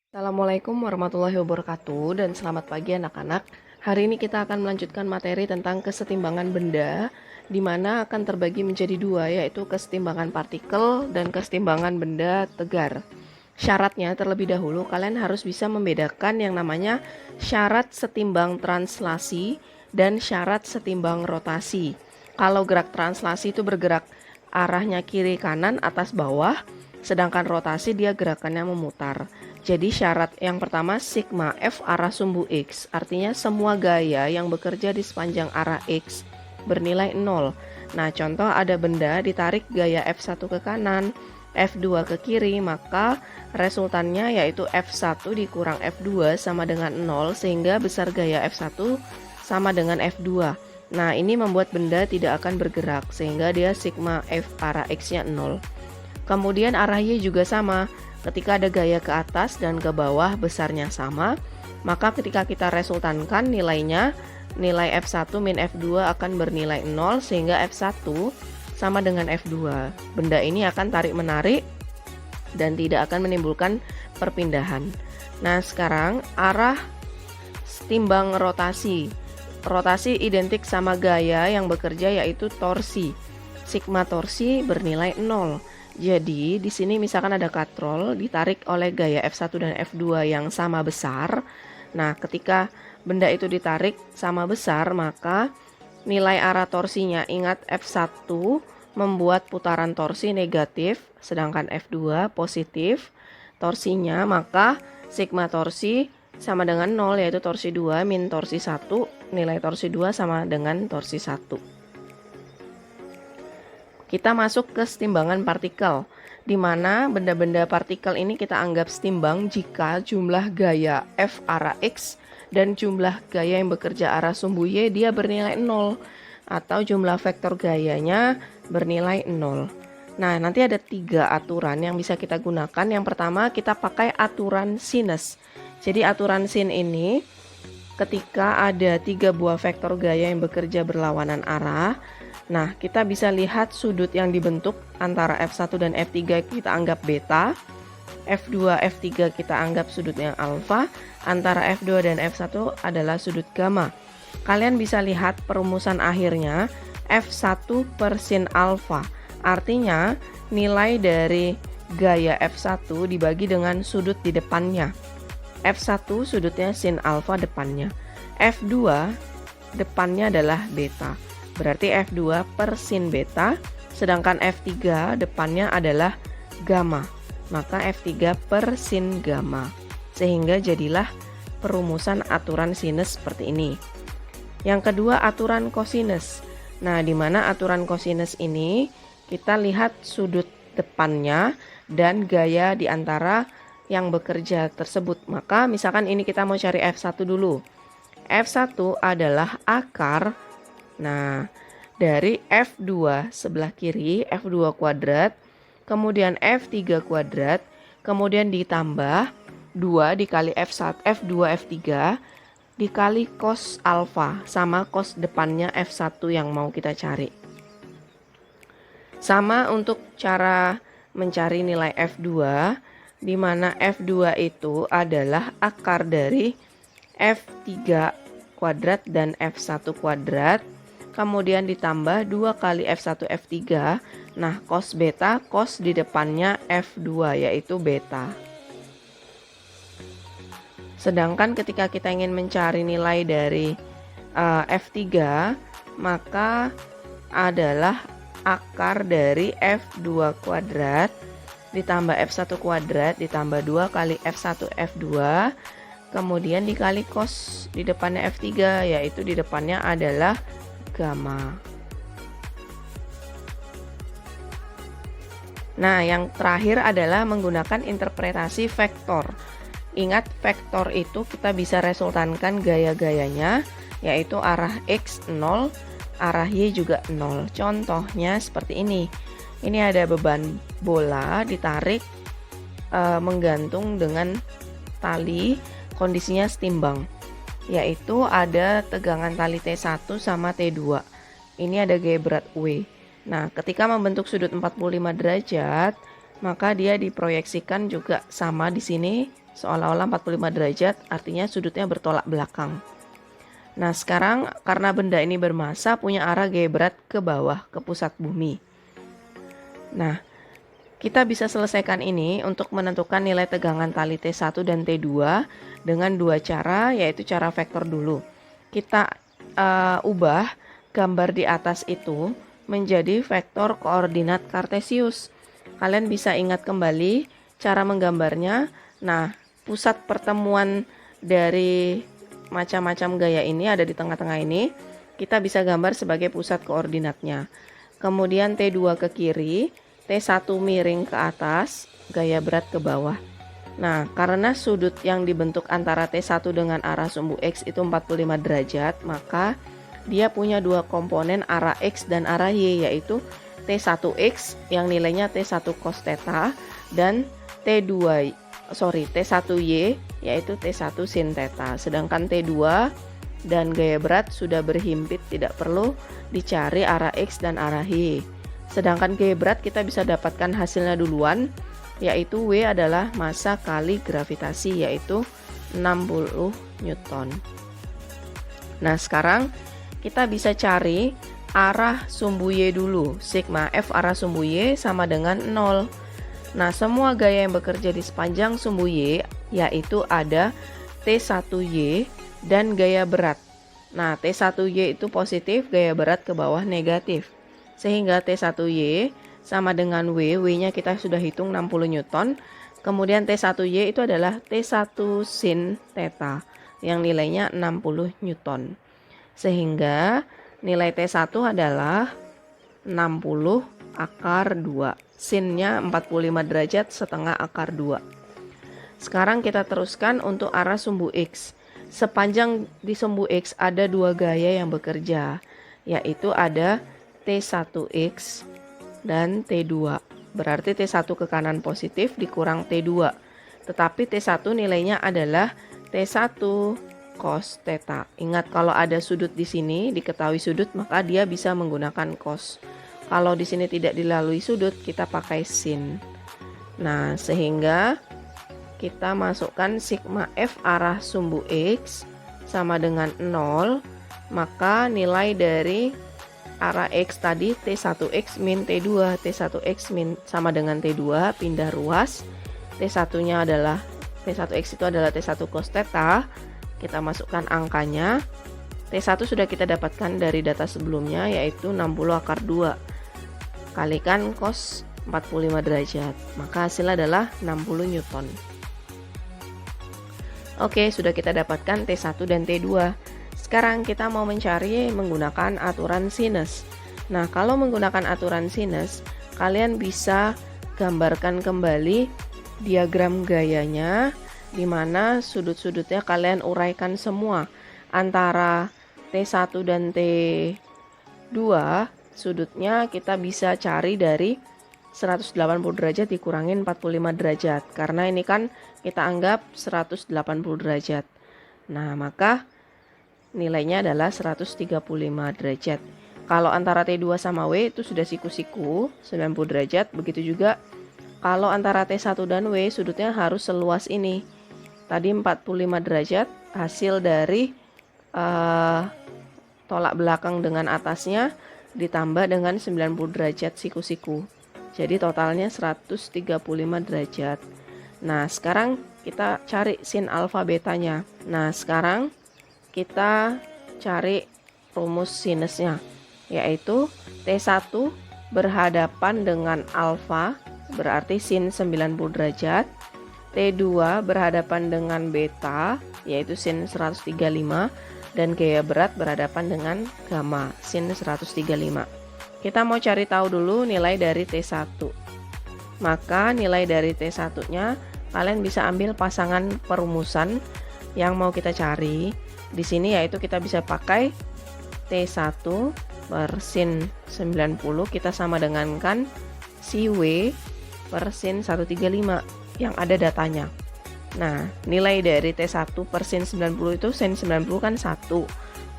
Assalamualaikum warahmatullahi wabarakatuh dan selamat pagi anak-anak. Hari ini kita akan melanjutkan materi tentang kesetimbangan benda, di mana akan terbagi menjadi dua, yaitu kesetimbangan partikel dan kesetimbangan benda tegar. Syaratnya terlebih dahulu kalian harus bisa membedakan yang namanya syarat setimbang translasi dan syarat setimbang rotasi. Kalau gerak translasi itu bergerak arahnya kiri kanan atas bawah, sedangkan rotasi dia gerakannya memutar. Jadi syarat yang pertama sigma F arah sumbu X, artinya semua gaya yang bekerja di sepanjang arah X bernilai 0. Nah, contoh ada benda ditarik gaya F1 ke kanan, F2 ke kiri, maka resultannya yaitu F1 dikurang F2 sama dengan 0, sehingga besar gaya F1 sama dengan F2. Nah, ini membuat benda tidak akan bergerak, sehingga dia sigma F arah X-nya 0. Kemudian arah Y juga sama. Ketika ada gaya ke atas dan ke bawah besarnya sama, maka ketika kita resultankan nilainya, nilai F1 min F2 akan bernilai 0, sehingga F1 sama dengan F2. Benda ini akan tarik-menarik dan tidak akan menimbulkan perpindahan. Nah, sekarang arah timbang rotasi. Rotasi identik sama gaya yang bekerja yaitu torsi. Sigma torsi bernilai 0. Jadi di sini misalkan ada katrol ditarik oleh gaya F1 dan F2 yang sama besar. Nah, ketika benda itu ditarik sama besar, maka nilai arah torsinya, ingat F1 membuat putaran torsi negatif, sedangkan F2 positif torsinya, maka sigma torsi sama dengan 0, yaitu torsi 2 min torsi 1, nilai torsi 2 sama dengan torsi 1. Kita masuk ke setimbangan partikel, di mana benda-benda partikel ini kita anggap setimbang jika jumlah gaya F arah X dan jumlah gaya yang bekerja arah sumbu Y dia bernilai 0, atau jumlah vektor gayanya bernilai 0. Nah, nanti ada 3 aturan yang bisa kita gunakan. Yang pertama, kita pakai aturan sinus. Jadi aturan sin ini ketika ada 3 buah vektor gaya yang bekerja berlawanan arah, nah, kita bisa lihat sudut yang dibentuk antara F1 dan F3 kita anggap beta, F2, F3 kita anggap sudutnya alfa, antara F2 dan F1 adalah sudut gamma. Kalian bisa lihat perumusan akhirnya F1 per sin alfa, artinya nilai dari gaya F1 dibagi dengan sudut di depannya. F1 sudutnya sin alfa depannya, F2 depannya adalah beta. Berarti F2 per sin beta, sedangkan F3 depannya adalah gamma. Maka F3 per sin gamma. Sehingga jadilah perumusan aturan sinus seperti ini. Yang kedua, aturan kosinus. Nah, di mana aturan kosinus ini kita lihat sudut depannya dan gaya di antara yang bekerja tersebut. Maka misalkan ini kita mau cari F1 dulu. F1 adalah akar. Nah, dari F2 sebelah kiri, F2 kuadrat, kemudian F3 kuadrat, kemudian ditambah 2 dikali F1, F2, F3, dikali cos alfa, sama cos depannya F1 yang mau kita cari. Sama untuk cara mencari nilai F2, di mana F2 itu adalah akar dari F3 kuadrat dan F1 kuadrat, kemudian ditambah 2 kali F1 F3. Nah, cos beta, cos di depannya F2 yaitu beta. Sedangkan ketika kita ingin mencari nilai dari F3, maka adalah akar dari F2 kuadrat ditambah F1 kuadrat ditambah 2 kali F1 F2, kemudian dikali cos di depannya F3, yaitu di depannya adalah gamma. Nah, yang terakhir adalah menggunakan interpretasi vektor. Ingat, vektor itu kita bisa resultankan gaya-gayanya, yaitu arah X 0, arah Y juga 0. Contohnya seperti ini. Ini ada beban bola ditarik menggantung dengan tali, kondisinya setimbang, yaitu ada tegangan tali T1 sama T2. Ini ada gaya berat W. Nah, ketika membentuk sudut 45 derajat, maka dia diproyeksikan juga sama di sini seolah-olah 45 derajat, artinya sudutnya bertolak belakang. Nah, sekarang karena benda ini bermassa punya arah gaya berat ke bawah, ke pusat bumi. Nah, kita bisa selesaikan ini untuk menentukan nilai tegangan tali T1 dan T2 dengan dua cara, yaitu cara vektor dulu. Kita ubah gambar di atas itu menjadi vektor koordinat kartesius. Kalian bisa ingat kembali cara menggambarnya. Nah, pusat pertemuan dari macam-macam gaya ini ada di tengah-tengah ini. Kita bisa gambar sebagai pusat koordinatnya. Kemudian T2 ke kiri, T1 miring ke atas, gaya berat ke bawah. Nah, karena sudut yang dibentuk antara T1 dengan arah sumbu X itu 45 derajat, maka dia punya dua komponen arah X dan arah Y, yaitu T1X yang nilainya T1 cos theta dan T1Y yaitu T1 sin theta. Sedangkan T2 dan gaya berat sudah berhimpit, tidak perlu dicari arah X dan arah Y. Sedangkan gaya berat kita bisa dapatkan hasilnya duluan, yaitu W adalah massa kali gravitasi, yaitu 60 Newton. Nah, sekarang kita bisa cari arah sumbu Y dulu. Sigma F arah sumbu Y sama dengan 0. Nah, semua gaya yang bekerja di sepanjang sumbu Y, yaitu ada T1Y dan gaya berat. Nah, T1Y itu positif, gaya berat ke bawah negatif. Sehingga T1Y sama dengan W-nya kita sudah hitung 60 Newton. Kemudian T1Y itu adalah T1 sin theta yang nilainya 60 Newton. Sehingga nilai T1 adalah 60 akar 2. Sinnya 45 derajat setengah akar 2. Sekarang kita teruskan untuk arah sumbu X. Sepanjang di sumbu X ada dua gaya yang bekerja, yaitu ada T1X dan T2. Berarti T1 ke kanan positif dikurang T2. Tetapi T1 nilainya adalah T1 cos theta. Ingat, kalau ada sudut di sini, diketahui sudut, maka dia bisa menggunakan cos. Kalau di sini tidak dilalui sudut, kita pakai sin. Nah, sehingga kita masukkan sigma F arah sumbu X sama dengan 0, maka nilai dari arah X tadi T1X min T2, T1X min sama dengan T2, pindah ruas. T1-nya adalah T1X itu adalah T1 cos theta. Kita masukkan angkanya. T1 sudah kita dapatkan dari data sebelumnya, yaitu 60 akar 2 kalikan cos 45 derajat. Maka hasilnya adalah 60 Newton. Oke, sudah kita dapatkan T1 dan T2. Sekarang kita mau mencari menggunakan aturan sinus. Nah, kalau menggunakan aturan sinus, kalian bisa gambarkan kembali diagram gayanya, di mana sudut-sudutnya kalian uraikan semua. Antara T1 dan T2, sudutnya kita bisa cari dari 180 derajat dikurangin 45 derajat. Karena ini kan kita anggap 180 derajat. Nah, maka nilainya adalah 135 derajat. Kalau antara T2 sama W itu sudah siku-siku 90 derajat. Begitu juga kalau antara T1 dan W sudutnya harus seluas ini. Tadi 45 derajat hasil dari tolak belakang dengan atasnya ditambah dengan 90 derajat siku-siku. Jadi totalnya 135 derajat. Nah, sekarang kita cari sin alfa betanya. Nah, sekarang kita cari rumus sinusnya, yaitu T1 berhadapan dengan alfa, berarti sin 90 derajat. T2 berhadapan dengan beta, yaitu sin 135, dan gaya berat berhadapan dengan gamma, sin 135. Kita mau cari tahu dulu nilai dari T1. Maka nilai dari T1-nya kalian bisa ambil pasangan perumusan yang mau kita cari. Di sini yaitu kita bisa pakai T1 per sin 90, kita sama dengankan si W per sin 135 yang ada datanya. Nah, nilai dari T1 per sin 90 itu sin 90 kan 1.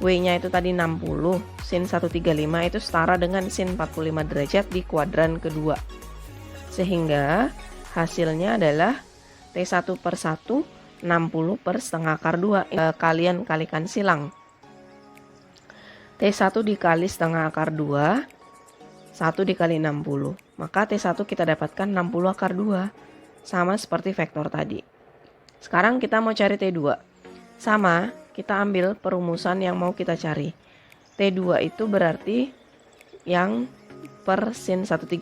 W-nya itu tadi 60. Sin 135 itu setara dengan sin 45 derajat di kuadran kedua. Sehingga hasilnya adalah T1 per 1, 60 per setengah akar 2. Kalian kalikan silang. T1 dikali setengah akar 2, 1 dikali 60. Maka T1 kita dapatkan 60 akar 2. Sama seperti vektor tadi. Sekarang kita mau cari T2. Sama, kita ambil perumusan yang mau kita cari. T2 itu berarti yang per sin 135.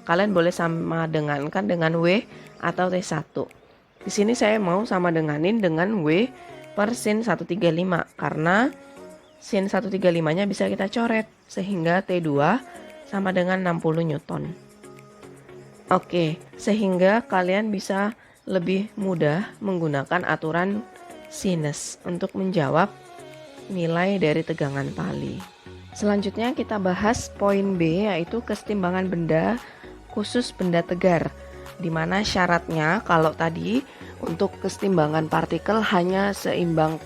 Kalian boleh sama dengankan dengan W atau T1. Di sini saya mau sama denganin dengan W per sin 135 karena sin 135-nya bisa kita coret sehingga T2 sama dengan 60 Newton. Oke, sehingga kalian bisa lebih mudah menggunakan aturan sinus untuk menjawab nilai dari tegangan tali. Selanjutnya kita bahas poin B, yaitu kesetimbangan benda khusus benda tegar, di mana syaratnya kalau tadi untuk kesetimbangan partikel hanya seimbang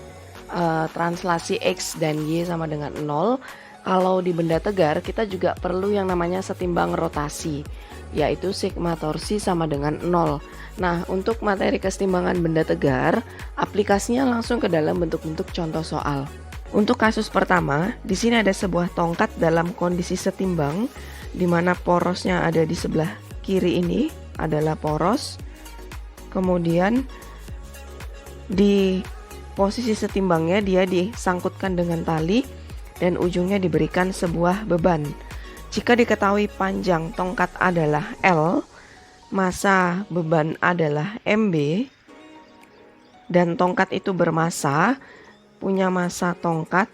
translasi X dan Y sama dengan 0. Kalau di benda tegar kita juga perlu yang namanya setimbang rotasi, yaitu sigma torsi sama dengan 0. Nah, untuk materi kesetimbangan benda tegar, aplikasinya langsung ke dalam bentuk-bentuk contoh soal. Untuk kasus pertama, di sini ada sebuah tongkat dalam kondisi setimbang, di mana porosnya ada di sebelah kiri ini adalah poros. Kemudian di posisi setimbangnya dia disangkutkan dengan tali dan ujungnya diberikan sebuah beban. Jika diketahui panjang tongkat adalah L, massa beban adalah MB, dan tongkat itu bermassa, punya massa tongkat,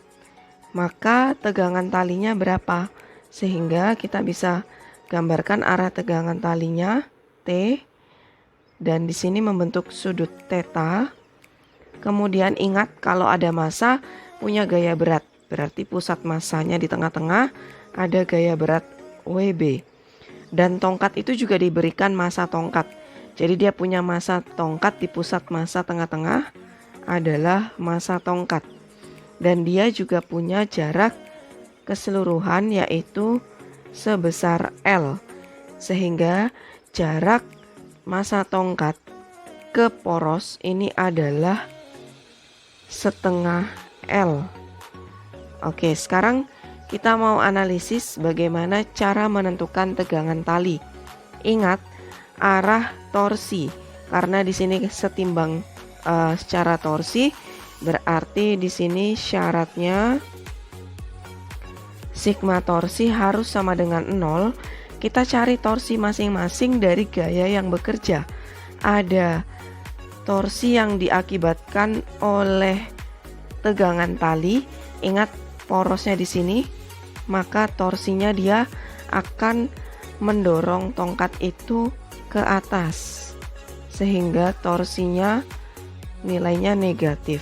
maka tegangan talinya berapa? Sehingga kita bisa gambarkan arah tegangan talinya T, dan di sini membentuk sudut theta. Kemudian ingat kalau ada massa punya gaya berat, berarti pusat massanya di tengah-tengah, ada gaya berat WB. Dan tongkat itu juga diberikan massa tongkat. Jadi dia punya massa tongkat di pusat massa tengah-tengah adalah massa tongkat. Dan dia juga punya jarak keseluruhan yaitu sebesar L. Sehingga jarak massa tongkat ke poros ini adalah setengah L. Oke, sekarang kita mau analisis bagaimana cara menentukan tegangan tali. Ingat arah torsi, karena di sini setimbang secara torsi, berarti di sini syaratnya sigma torsi harus sama dengan 0. Kita cari torsi masing-masing dari gaya yang bekerja. Ada torsi yang diakibatkan oleh tegangan tali. Ingat porosnya di sini, maka torsinya dia akan mendorong tongkat itu ke atas sehingga torsinya nilainya negatif.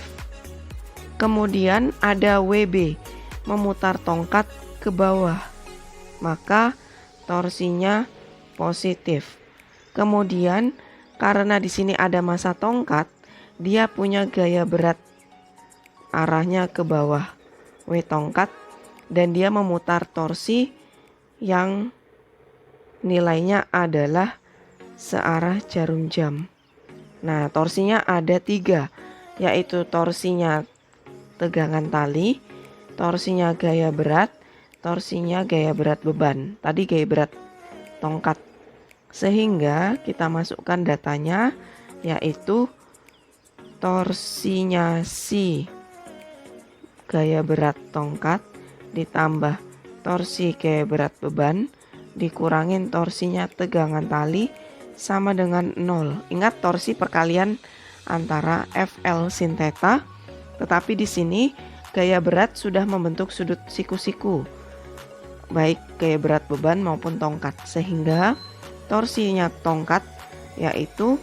Kemudian ada WB memutar tongkat ke bawah, maka torsinya positif. Kemudian karena di sini ada massa tongkat, dia punya gaya berat arahnya ke bawah, W tongkat, dan dia memutar torsi yang nilainya adalah searah jarum jam. Nah, torsinya ada 3, yaitu torsinya tegangan tali, torsinya gaya berat, torsinya gaya berat beban. Tadi gaya berat tongkat. Sehingga kita masukkan datanya, yaitu torsinya si gaya berat tongkat ditambah torsi gaya berat beban dikurangin torsinya tegangan tali sama dengan 0. Ingat torsi perkalian antara FL sin theta, tetapi di sini gaya berat sudah membentuk sudut siku-siku, baik gaya berat beban maupun tongkat, sehingga torsinya tongkat yaitu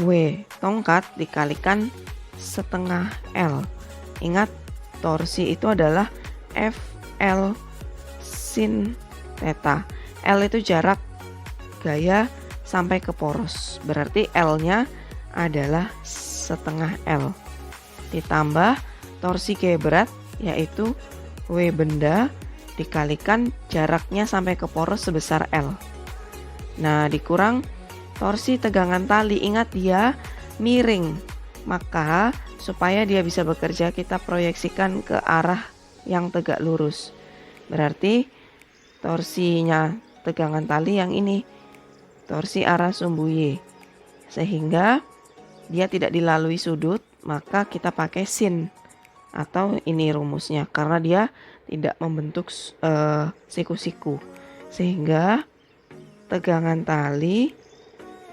W tongkat dikalikan setengah L. Ingat torsi itu adalah FL sin theta. L itu jarak gaya sampai ke poros, berarti L-nya adalah setengah L. Ditambah torsi gaya berat yaitu W benda dikalikan jaraknya sampai ke poros sebesar L. Nah, dikurang torsi tegangan tali, ingat dia miring. Maka supaya dia bisa bekerja, kita proyeksikan ke arah yang tegak lurus. Berarti torsinya tegangan tali yang ini, torsi arah sumbu Y. Sehingga dia tidak dilalui sudut, maka kita pakai sin. Atau ini rumusnya, karena dia tidak membentuk siku-siku. Sehingga tegangan tali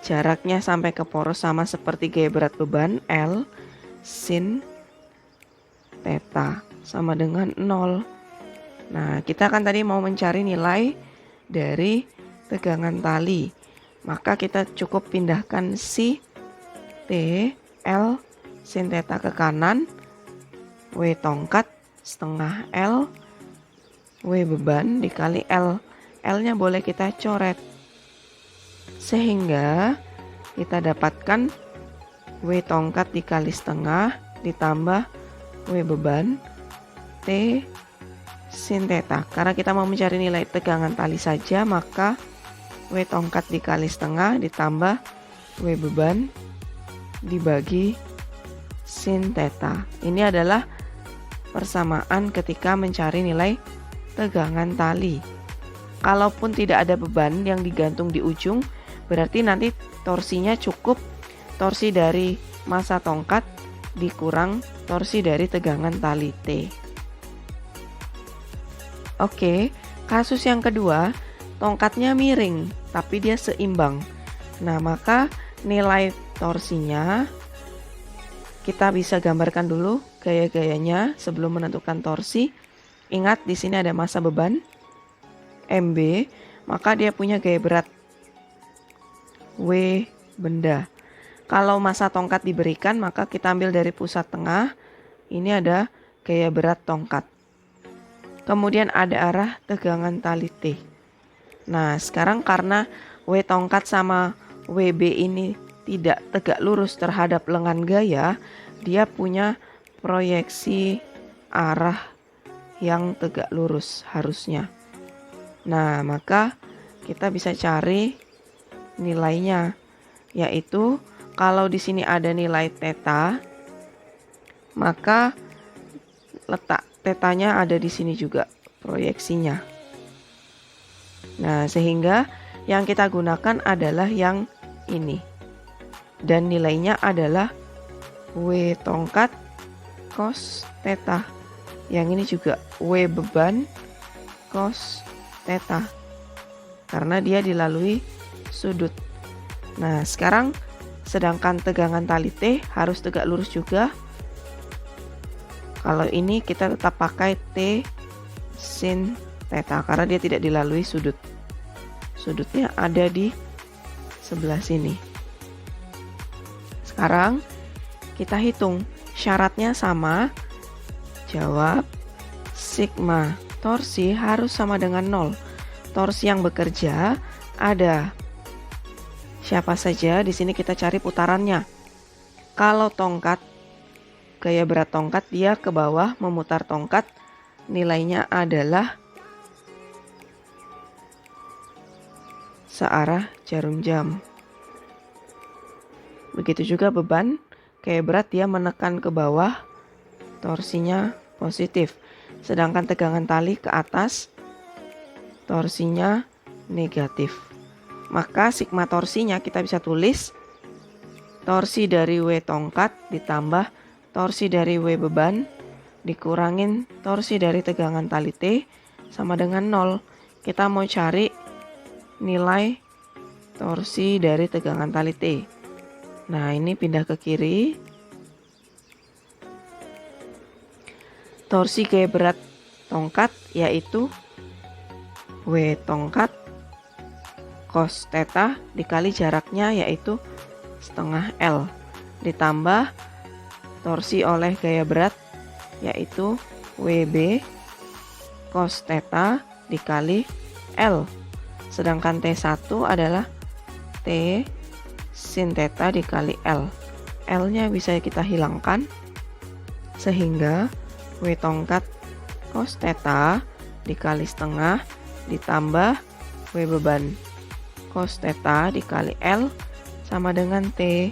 jaraknya sampai ke poros sama seperti gaya berat beban, L sin theta sama dengan 0. Nah, kita kan tadi mau mencari nilai dari tegangan tali. Maka kita cukup pindahkan si T, L sin theta ke kanan, W tongkat setengah L, W beban dikali L. L-nya boleh kita coret. Sehingga kita dapatkan W tongkat dikali setengah ditambah W beban T sin theta. Karena kita mau mencari nilai tegangan tali saja, maka W tongkat dikali setengah ditambah W beban dibagi sin theta. Ini adalah persamaan ketika mencari nilai tegangan tali. Kalaupun tidak ada beban yang digantung di ujung, berarti nanti torsinya cukup torsi dari massa tongkat dikurang torsi dari tegangan tali T. Oke, kasus yang kedua, tongkatnya miring tapi dia seimbang. Nah, maka nilai torsinya kita bisa gambarkan dulu gaya-gayanya sebelum menentukan torsi. Ingat di sini ada massa beban MB, maka dia punya gaya berat W benda. Kalau massa tongkat diberikan, maka kita ambil dari pusat tengah. Ini ada gaya berat tongkat. Kemudian ada arah tegangan tali T. Nah, sekarang karena W tongkat sama WB ini tidak tegak lurus terhadap lengan gaya, dia punya proyeksi arah yang tegak lurus harusnya. Nah, maka kita bisa cari nilainya, yaitu kalau di sini ada nilai theta, maka letak tetanya ada di sini juga proyeksinya. Nah, sehingga yang kita gunakan adalah yang ini. Dan nilainya adalah W tongkat cos theta. Yang ini juga W beban cos theta. Karena dia dilalui sudut. Nah, sekarang sedangkan tegangan tali T harus tegak lurus juga. Kalau ini kita tetap pakai T sin theta karena dia tidak dilalui sudut. Sudutnya ada di sebelah sini. Sekarang kita hitung, syaratnya sama. Jawab, sigma torsi harus sama dengan 0. Torsi yang bekerja ada siapa saja, di sini kita cari putarannya. Kalau tongkat, gaya berat tongkat, dia ke bawah memutar tongkat, nilainya adalah searah jarum jam. Begitu juga beban, gaya berat dia menekan ke bawah, torsinya positif. Sedangkan tegangan tali ke atas, torsinya negatif. Maka sigma torsinya kita bisa tulis torsi dari W tongkat ditambah torsi dari W beban dikurangin torsi dari tegangan tali T sama dengan 0. Kita mau cari nilai torsi dari tegangan tali T. Nah, ini pindah ke kiri. Torsi gaya berat tongkat yaitu W tongkat cos theta dikali jaraknya yaitu setengah L ditambah torsi oleh gaya berat yaitu WB cos theta dikali L. Sedangkan T1 adalah T sin theta dikali L. L-nya bisa kita hilangkan sehingga W tongkat cos theta dikali setengah ditambah W beban cos theta dikali L sama dengan T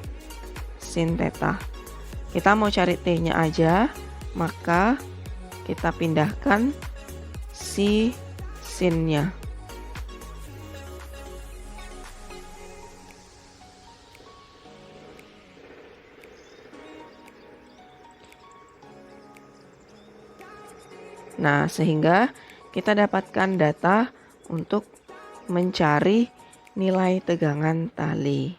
sin theta. Kita mau cari T-nya aja, maka kita pindahkan si sin-nya. Nah, sehingga kita dapatkan data untuk mencari nilai tegangan tali.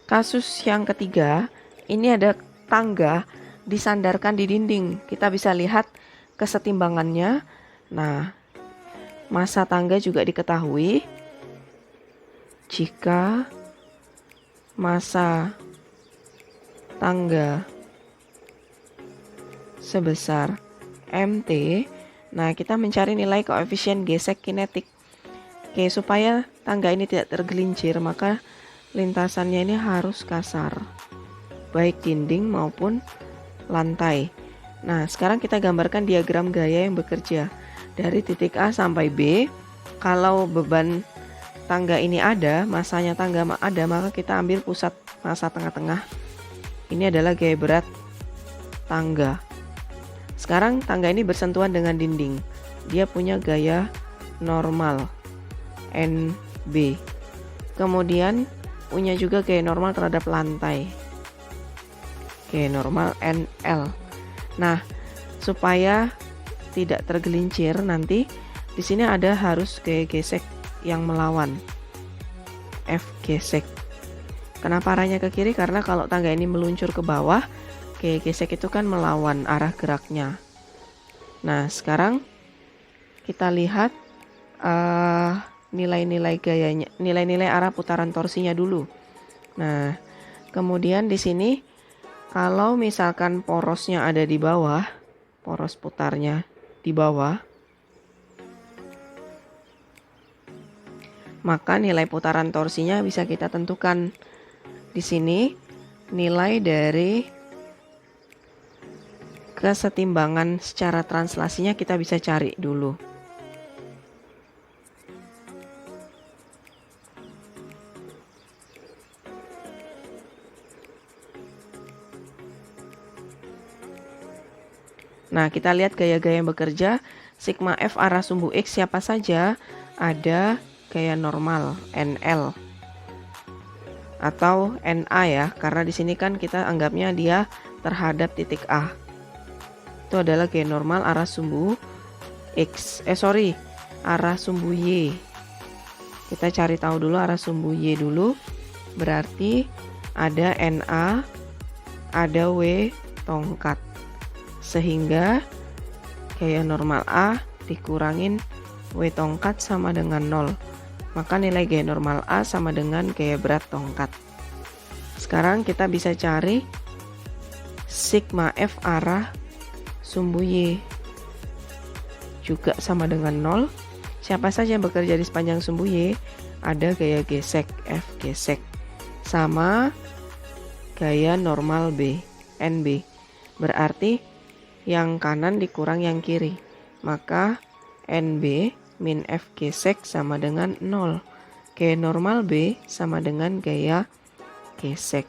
Kasus yang ketiga, ini ada tangga disandarkan di dinding. Kita bisa lihat kesetimbangannya. Nah, massa tangga juga diketahui. Jika massa tangga sebesar MT, nah kita mencari nilai koefisien gesek kinetik. Oke, supaya tangga ini tidak tergelincir, maka lintasannya ini harus kasar, baik dinding maupun lantai. Nah, sekarang kita gambarkan diagram gaya yang bekerja. Dari titik A sampai B, kalau beban tangga ini ada, masanya tangga ada, maka kita ambil pusat massa tengah-tengah. Ini adalah gaya berat tangga. Sekarang tangga ini bersentuhan dengan dinding. Dia punya gaya normal NB. Kemudian punya juga gaya normal terhadap lantai. Gaya normal NL. Nah, supaya tidak tergelincir nanti di sini ada harus gaya gesek yang melawan. F gesek. Kenapa arahnya ke kiri? Karena kalau tangga ini meluncur ke bawah, gaya gesek itu kan melawan arah geraknya. Nah, sekarang kita lihat nilai-nilai gayanya, nilai-nilai arah putaran torsinya dulu. Nah, kemudian di sini kalau misalkan porosnya ada di bawah, poros putarnya di bawah, maka nilai putaran torsinya bisa kita tentukan. Di sini nilai dari kesetimbangan secara translasinya kita bisa cari dulu. Nah, kita lihat gaya-gaya yang bekerja. Sigma F arah sumbu X siapa saja? Ada gaya normal NL atau NA ya, karena di sini kan kita anggapnya dia terhadap titik A. Itu adalah gaya normal arah sumbu X. Arah sumbu Y. Kita cari tahu dulu arah sumbu Y dulu. Berarti ada NA, ada W tongkat. Sehingga gaya normal A dikurangin W tongkat sama dengan 0. Maka nilai gaya normal A sama dengan gaya berat tongkat. Sekarang kita bisa cari sigma F arah sumbu Y. Juga sama dengan 0. Siapa saja yang bekerja di sepanjang sumbu Y? Ada gaya gesek F gesek. Sama gaya normal B, NB. Berarti yang kanan dikurang yang kiri. Maka NB min F gesek sama dengan 0. Gaya normal B sama dengan gaya gesek.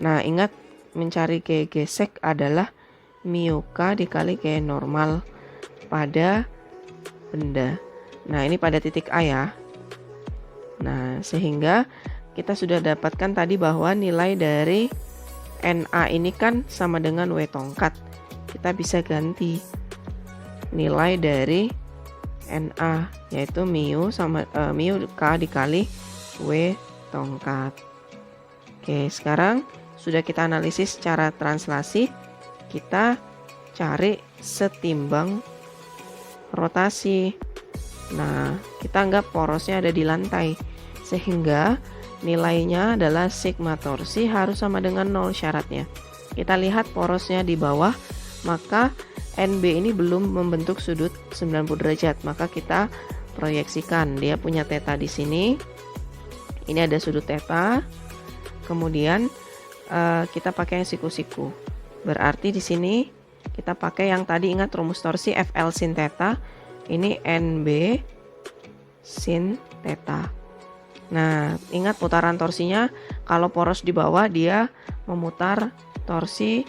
Nah, ingat mencari gaya gesek adalah mu K dikali gaya normal pada benda. Nah, ini pada titik A ya. Nah, sehingga kita sudah dapatkan tadi bahwa nilai dari NA ini kan sama dengan W tongkat. Kita bisa ganti nilai dari NA yaitu mu K dikali W tongkat. Oke, sekarang sudah kita analisis secara translasi. Kita cari setimbang rotasi. Nah, kita anggap porosnya ada di lantai, sehingga nilainya adalah sigma torsi harus sama dengan 0 syaratnya. Kita lihat porosnya di bawah, maka NB ini belum membentuk sudut 90 derajat, maka kita proyeksikan dia punya theta di sini. Ini ada sudut theta. Kemudian kita pakai yang siku-siku. Berarti di sini kita pakai yang tadi, ingat rumus torsi FL sin theta Ini NB sin theta. Nah, ingat putaran torsinya, kalau poros di bawah dia memutar torsi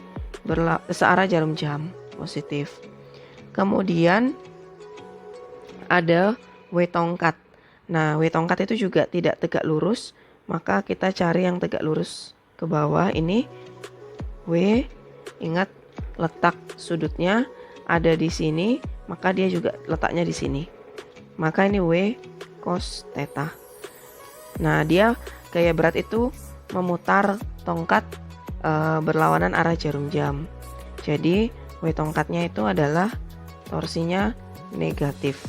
searah jarum jam positif. Kemudian ada W tongkat. Nah, W tongkat itu juga tidak tegak lurus, maka kita cari yang tegak lurus ke bawah. Ini W, ingat letak sudutnya ada di sini, maka dia juga letaknya di sini. Maka ini W cos theta. Nah, dia gaya berat itu memutar tongkat berlawanan arah jarum jam. Jadi W tongkatnya itu adalah torsinya negatif.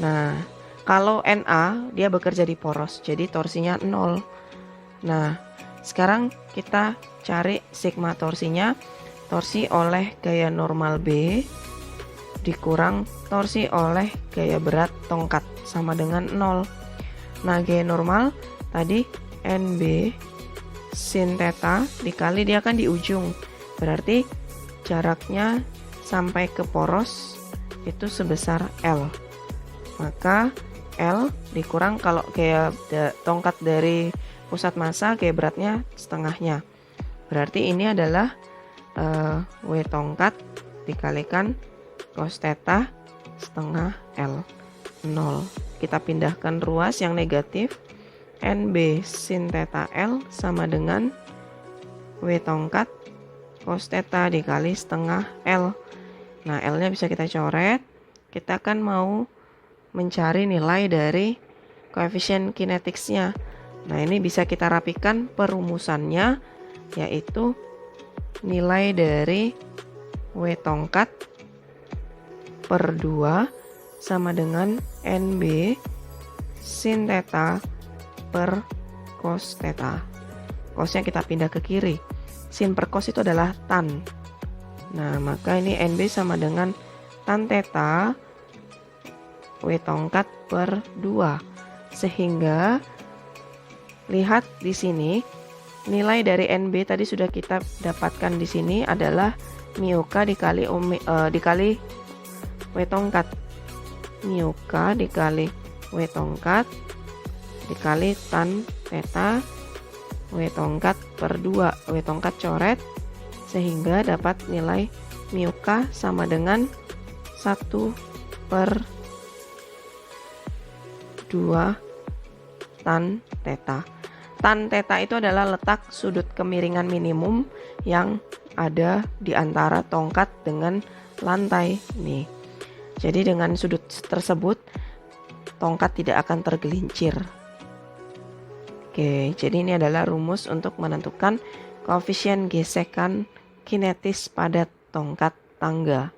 Nah, kalau NA dia bekerja di poros, jadi torsinya 0. Nah, sekarang kita cari sigma torsinya. Torsi oleh gaya normal B dikurang torsi oleh gaya berat tongkat sama dengan 0. Nah, gaya normal tadi NB sin theta dikali dia kan di ujung. Berarti jaraknya sampai ke poros itu sebesar L. Maka L dikurang, kalau gaya tongkat dari pusat massa gaya beratnya setengahnya. Berarti ini adalah W tongkat dikalikan cos theta setengah L 0. Kita pindahkan ruas yang negatif. NB sin theta L sama dengan W tongkat cos theta dikali setengah L. Nah, L nya bisa kita coret. Kita kan mau mencari nilai dari koefisien kinetiksnya. Nah, ini bisa kita rapikan perumusannya, yaitu nilai dari W tongkat per 2 sama dengan NB sin theta per cos theta. Cosnya kita pindah ke kiri. Sin per cos itu adalah tan. Nah, maka ini NB sama dengan tan theta W tongkat per 2. Sehingga lihat di sini nilai dari NB tadi sudah kita dapatkan di sini adalah mu k dikali dikali W tongkat. Mu k dikali W tongkat dikali tan theta W tongkat per 2. W tongkat coret sehingga dapat nilai mu k sama dengan 1 per 2 tan theta. Tan theta itu adalah letak sudut kemiringan minimum yang ada di antara tongkat dengan lantai nih. Jadi dengan sudut tersebut tongkat tidak akan tergelincir. Oke, jadi ini adalah rumus untuk menentukan koefisien gesekan kinetis pada tongkat tangga.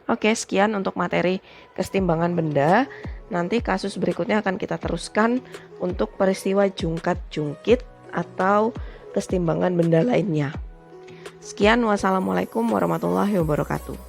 Oke, sekian untuk materi kesetimbangan benda. Nanti kasus berikutnya akan kita teruskan untuk peristiwa jungkat-jungkit atau kesetimbangan benda lainnya. Sekian, wassalamualaikum warahmatullahi wabarakatuh.